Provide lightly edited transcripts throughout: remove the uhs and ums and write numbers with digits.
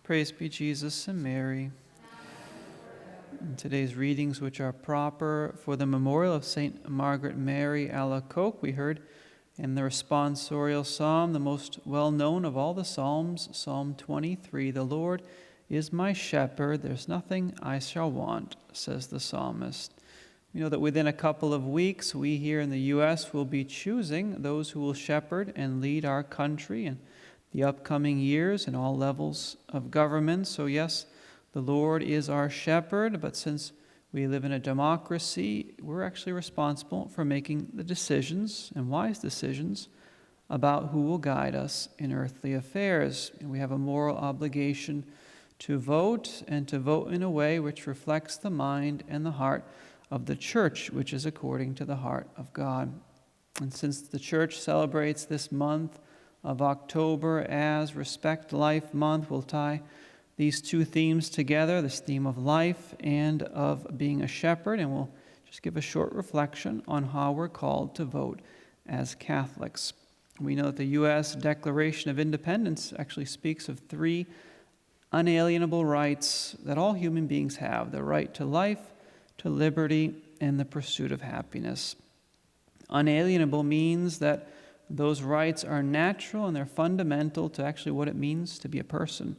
Praise be Jesus and Mary. In today's readings, which are proper for the memorial of St. Margaret Mary Alacoque, we heard in the responsorial psalm, the most well-known of all the psalms, Psalm 23, "The Lord is my shepherd, there's nothing I shall want," says the psalmist. We know that within a couple of weeks, we here in the U.S. will be choosing those who will shepherd and lead our country in the upcoming years in all levels of government. So yes, the Lord is our shepherd, but since we live in a democracy, we're actually responsible for making the decisions, and wise decisions, about who will guide us in earthly affairs. And we have a moral obligation to vote, and to vote in a way which reflects the mind and the heart of the Church, which is according to the heart of God. And since the Church celebrates this month of October as Respect Life Month, we'll tie these two themes together, this theme of life and of being a shepherd, and we'll just give a short reflection on how we're called to vote as Catholics. We know that the U.S. Declaration of Independence actually speaks of three unalienable rights that all human beings have: the right to life, to liberty, and the pursuit of happiness. Unalienable means that those rights are natural and they're fundamental to actually what it means to be a person.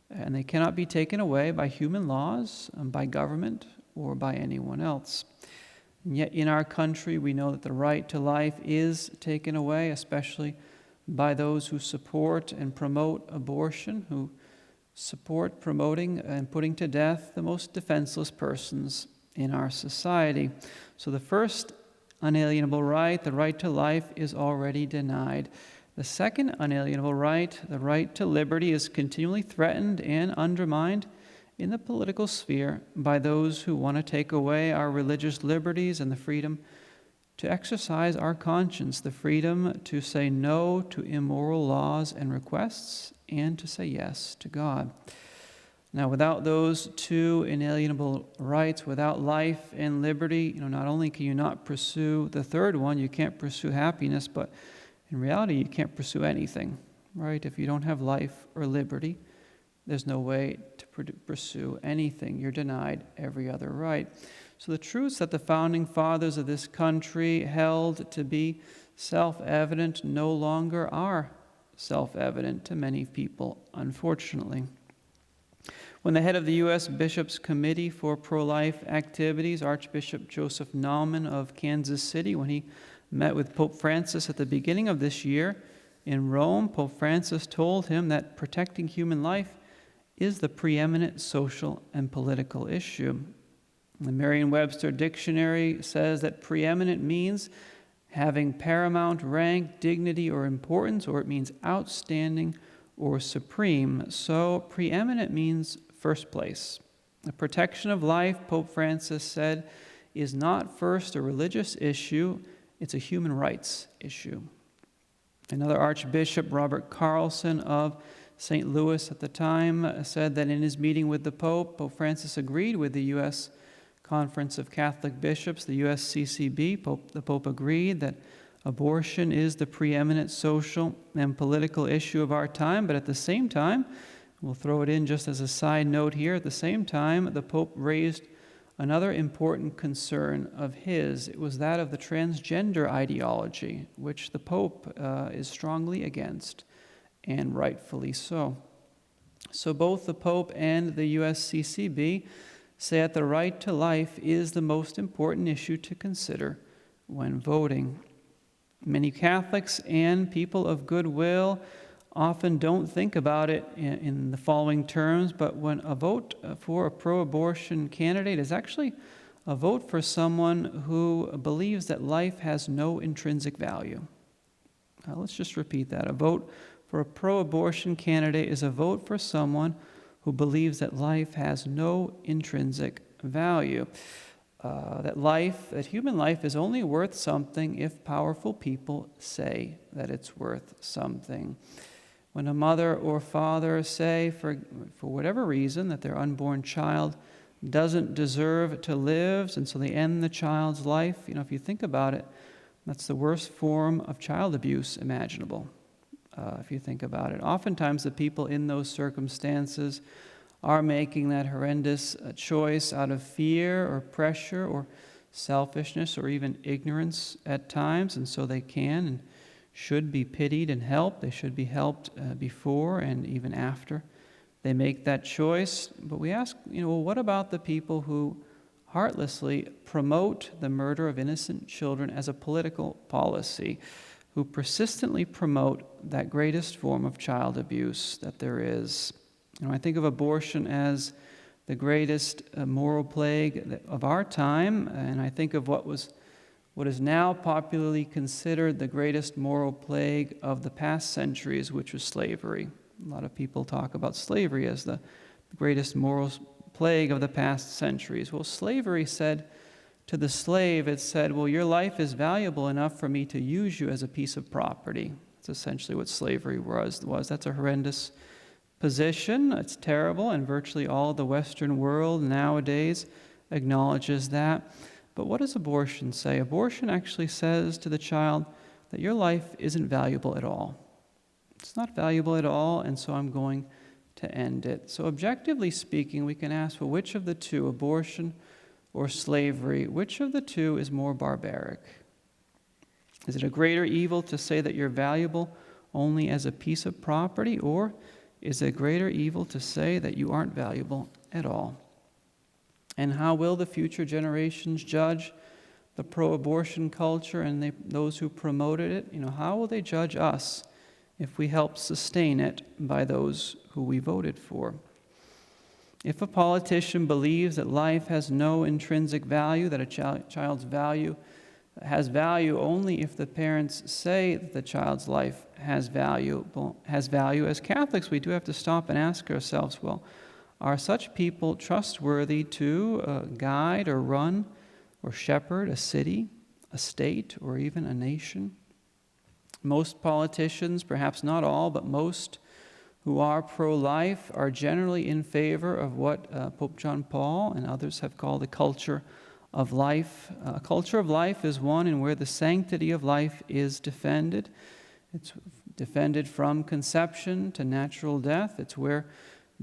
And they cannot be taken away by human laws, by government, or by anyone else. And yet in our country, we know that the right to life is taken away, especially by those who support and promote abortion, who support promoting and putting to death the most defenseless persons in our society. So the first unalienable right, the right to life, is already denied. The second unalienable right, the right to liberty, is continually threatened and undermined in the political sphere by those who want to take away our religious liberties and the freedom to exercise our conscience, the freedom to say no to immoral laws and requests, and to say yes to God. Now, without those two inalienable rights, without life and liberty, not only can you not pursue the third one, you can't pursue happiness, but in reality, you can't pursue anything, right? If you don't have life or liberty, there's no way to pursue anything. You're denied every other right. So the truths that the founding fathers of this country held to be self-evident no longer are self-evident to many people, unfortunately. When the head of the U.S. Bishops' Committee for Pro-Life Activities, Archbishop Joseph Naumann of Kansas City, when he met with Pope Francis at the beginning of this year in Rome, Pope Francis told him that protecting human life is the preeminent social and political issue. The Merriam-Webster Dictionary says that preeminent means having paramount rank, dignity, or importance, or it means outstanding or supreme. So preeminent means first place. The protection of life, Pope Francis said, is not first a religious issue, it's a human rights issue. Another Archbishop, Robert Carlson of St. Louis at the time, said that in his meeting with the Pope, Pope Francis agreed with the U.S. Conference of Catholic Bishops, the USCCB. The Pope agreed that abortion is the preeminent social and political issue of our time, but at the same time, we'll throw it in just as a side note here, at the same time, the Pope raised another important concern of his. It was that of the transgender ideology, which the Pope is strongly against, and rightfully so. So both the Pope and the USCCB say that the right to life is the most important issue to consider when voting. Many Catholics and people of goodwill often don't think about it in the following terms, but when a vote for a pro-abortion candidate is actually a vote for someone who believes that life has no intrinsic value. Let's just repeat that. A vote for a pro-abortion candidate is a vote for someone who believes that life has no intrinsic value. That human life is only worth something if powerful people say that it's worth something. When a mother or father say, for whatever reason, that their unborn child doesn't deserve to live, and so they end the child's life, if you think about it, that's the worst form of child abuse imaginable. if you think about it. Oftentimes the people in those circumstances are making that horrendous choice out of fear or pressure or selfishness or even ignorance at times, and so they can and should be pitied and helped. They should be helped before and even after they make that choice. But we ask, well, what about the people who heartlessly promote the murder of innocent children as a political policy, who persistently promote that greatest form of child abuse that there is? I think of abortion as the greatest moral plague of our time, and I think of what is now popularly considered the greatest moral plague of the past centuries, which was slavery. A lot of people talk about slavery as the greatest moral plague of the past centuries. Well, slavery said to the slave, it said, well, your life is valuable enough for me to use you as a piece of property. That's essentially what slavery was. That's a horrendous position. It's terrible, and virtually all of the Western world nowadays acknowledges that. But what does abortion say? Abortion actually says to the child that your life isn't valuable at all. It's not valuable at all, and so I'm going to end it. So objectively speaking, we can ask, well, which of the two, abortion or slavery, which of the two is more barbaric? Is it a greater evil to say that you're valuable only as a piece of property, or is it a greater evil to say that you aren't valuable at all? And how will the future generations judge the pro-abortion culture and those who promoted it? How will they judge us if we help sustain it by those who we voted for? If a politician believes that life has no intrinsic value, that a child's value has value only if the parents say that the child's life has value, as Catholics, we do have to stop and ask ourselves, well, are such people trustworthy to guide or run or shepherd a city, a state, or even a nation? Most politicians, perhaps not all, but most who are pro-life are generally in favor of what Pope John Paul and others have called a culture of life. A culture of life is one in where the sanctity of life is defended. It's defended from conception to natural death. It's where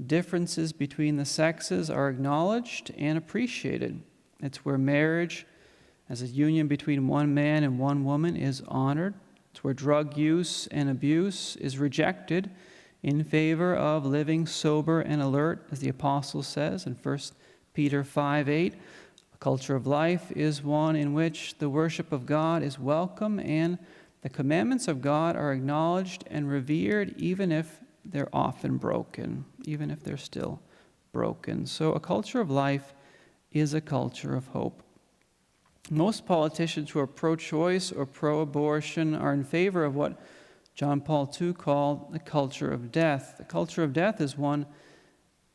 differences between the sexes are acknowledged and appreciated. It's where marriage as a union between one man and one woman is honored. It's where drug use and abuse is rejected in favor of living sober and alert, as the apostle says in 1 Peter 5:8. A culture of life is one in which the worship of God is welcome and the commandments of God are acknowledged and revered, even if they're often broken, even if they're still broken. So a culture of life is a culture of hope. Most politicians who are pro-choice or pro-abortion are in favor of what John Paul II called the culture of death. The culture of death is one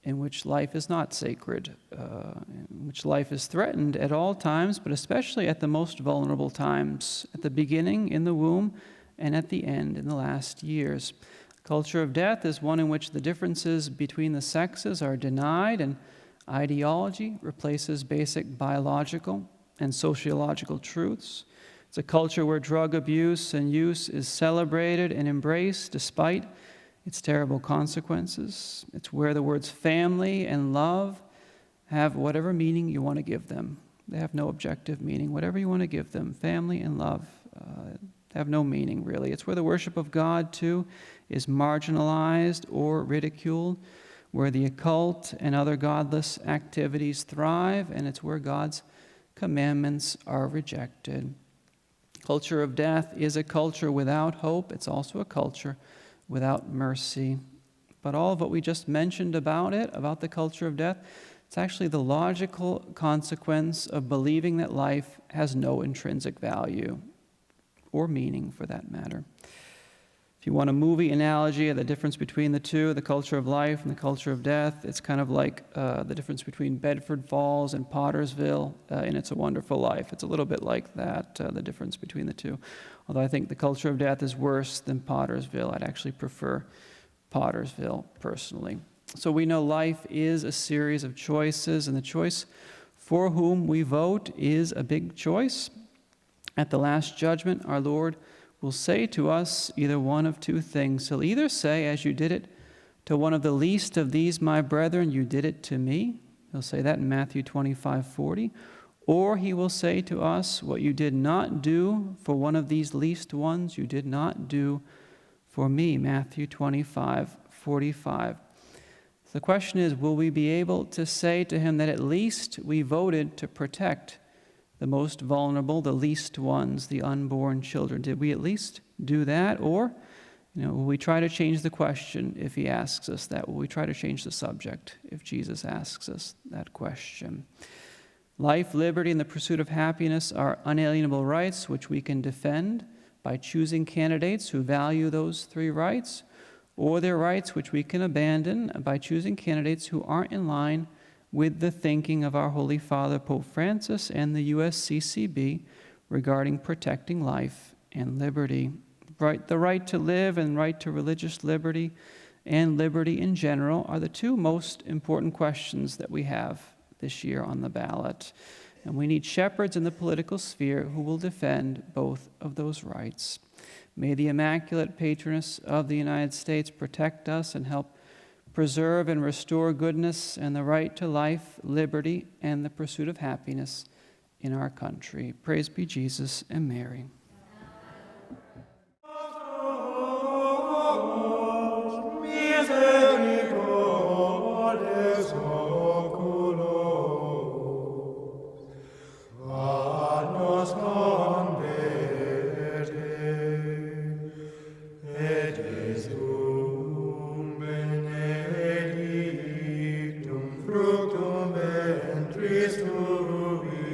in which life is not sacred, in which life is threatened at all times, but especially at the most vulnerable times, at the beginning, in the womb, and at the end, in the last years. The culture of death is one in which the differences between the sexes are denied, and ideology replaces basic biological and sociological truths. It's a culture where drug abuse and use is celebrated and embraced despite its terrible consequences. It's where the words family and love have whatever meaning you want to give them. They have no objective meaning. Whatever you want to give them, family and love, have no meaning, really. It's where the worship of God, too, is marginalized or ridiculed, where the occult and other godless activities thrive, and it's where God's commandments are rejected. Culture of death is a culture without hope. It's also a culture without mercy. But all of what we just mentioned about the culture of death, it's actually the logical consequence of believing that life has no intrinsic value or meaning, for that matter. If you want a movie analogy of the difference between the two, the culture of life and the culture of death, it's kind of like the difference between Bedford Falls and Pottersville in It's a Wonderful Life. It's a little bit like that, the difference between the two. Although I think the culture of death is worse than Pottersville. I'd actually prefer Pottersville, personally. So we know life is a series of choices, and the choice for whom we vote is a big choice. At the Last Judgment, our Lord will say to us either one of two things. He'll either say, as you did it to one of the least of these my brethren, you did it to me. He'll say that in Matthew 25:40. Or he will say to us, what you did not do for one of these least ones, you did not do for me. Matthew 25:45. The question is, will we be able to say to him that at least we voted to protect the most vulnerable, the least ones, the unborn children? Did we at least do that? Or, will we try to change the question if he asks us that? Will we try to change the subject if Jesus asks us that question? Life, liberty, and the pursuit of happiness are unalienable rights which we can defend by choosing candidates who value those three rights, or they're rights which we can abandon by choosing candidates who aren't in line with the thinking of our Holy Father, Pope Francis, and the USCCB regarding protecting life and liberty. The right to live and right to religious liberty and liberty in general are the two most important questions that we have this year on the ballot. And we need shepherds in the political sphere who will defend both of those rights. May the Immaculate Patroness of the United States protect us and help preserve and restore goodness and the right to life, liberty, and the pursuit of happiness in our country. Praise be Jesus and Mary. Fructum ventris tui,